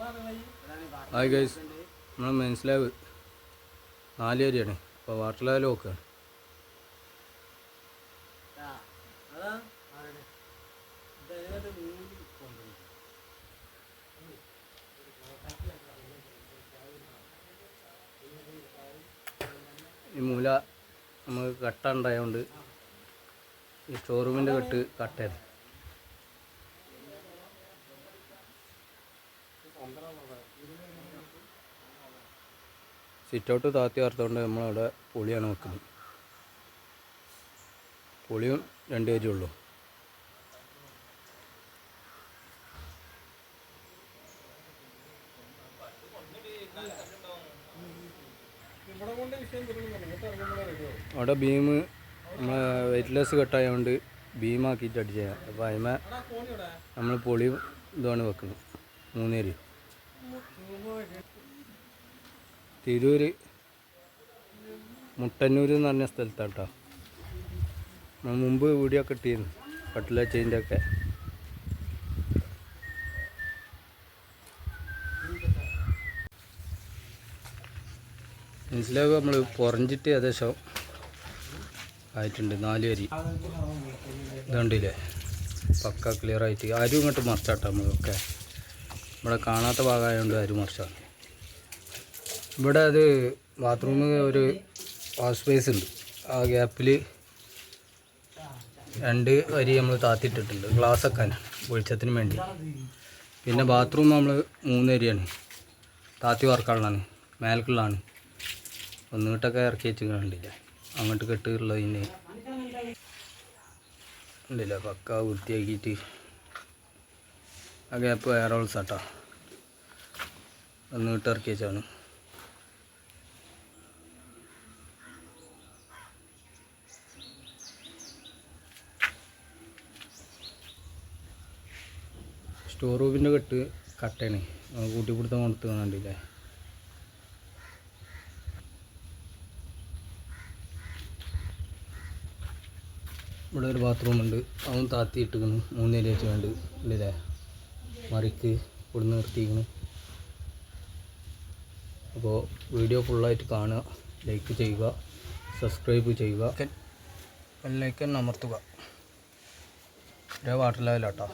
Hi guys, നമ്മൾ men's lab 4 ഏരിയയാണ്. അപ്പോൾ വാട്ടർ ലെവൽ നോക്കുകയാണ്. ഈ മൂല നമുക്ക് കട്ട ഉണ്ടായതുകൊണ്ട് ഈ സ്റ്റോറൂമിൻ്റെ കട്ടയാണ്. സിറ്റൗട്ട് താത്തി വാർത്തുകൊണ്ട് നമ്മളവിടെ പൊളിയാണ് വെക്കുന്നത്. പൊളിയും 2 ഏരിയ ഉള്ളൂ. അവിടെ ബീം നമ്മളെ വെയിറ്റ്ലെസ് കട്ടായതുകൊണ്ട് ബീമാക്കിയിട്ട് അടിച്ച് ചെയ്യാം. അപ്പോൾ അതിമേ നമ്മൾ പൊളിയും ഇതാണ് വെക്കുന്നത്. 3 ഏരിയ. തിരൂര് മുട്ടന്നൂർ എന്ന് പറഞ്ഞ സ്ഥലത്താണ് കേട്ടോ. മുമ്പ് വീഡിയോ ഒക്കെ ഇട്ടിരുന്നു, കട്ടില ചെയിൻ്റെ ഒക്കെ. മനസ്സിലാവുക നമ്മൾ കുറഞ്ഞിട്ട് ഏകദേശം ആയിട്ടുണ്ട്. 4 അരി ഇതുണ്ടില്ലേ, പക്ക ക്ലിയർ ആയിട്ട്. അരും ഇങ്ങോട്ട് മറിച്ചാട്ടോ നമ്മളൊക്കെ. ഇവിടെ കാണാത്ത ഭാഗമായതുകൊണ്ട് അരും മറിച്ചാണ്. ഇവിടെ അത് ബാത്റൂമിൽ ഒരു വാഷ് സ്പേസ് ഉണ്ട്. ആ ഗ്യാപ്പിൽ 2 അരി നമ്മൾ താത്തിയിട്ടിട്ടുണ്ട്, ഗ്ലാസ് വെക്കാൻ വെളിച്ചത്തിന് വേണ്ടി. പിന്നെ ബാത്റൂം നമ്മൾ 3 അരിയാണ് താത്തി വാർക്കാനുള്ളതാണ്, മേൽക്കുള്ളതാണ്. ഒന്നിട്ടൊക്കെ ഇറക്കി വെച്ച് കണ്ടില്ല, അങ്ങോട്ട് കെട്ടുള്ളതിന് ഉണ്ടില്ല. പക്ക വൃത്തിയാക്കിയിട്ട് ആ ഗ്യാപ്പ് എയർ ഹോൾസ് ആട്ടോ, ഒന്നിട്ട് ഇറക്കി വെച്ചാണ്. സ്റ്റോർ റൂമിൻ്റെ കട്ടയാണ് കൂട്ടിപ്പിടുത്തം കൊടുത്ത് കണ്ടില്ലേ. ഇവിടെ ഒരു ബാത്റൂം ഉണ്ട്, അവൻ താത്തി ഇട്ടിരിക്കുന്നു. 3 ഏരിയ വെച്ച് വേണ്ട ഇല്ലേ, മറിക്ക് ഇവിടുന്ന് നിർത്തിയിരിക്കുന്നു. അപ്പോൾ വീഡിയോ ഫുള്ളായിട്ട് കാണുക, ലൈക്ക് ചെയ്യുക, സബ്സ്ക്രൈബ് ചെയ്യുക, ബെല്ലൈക്കൺ അമർത്തുക. വാട്ടർ ലെവലാട്ടോ.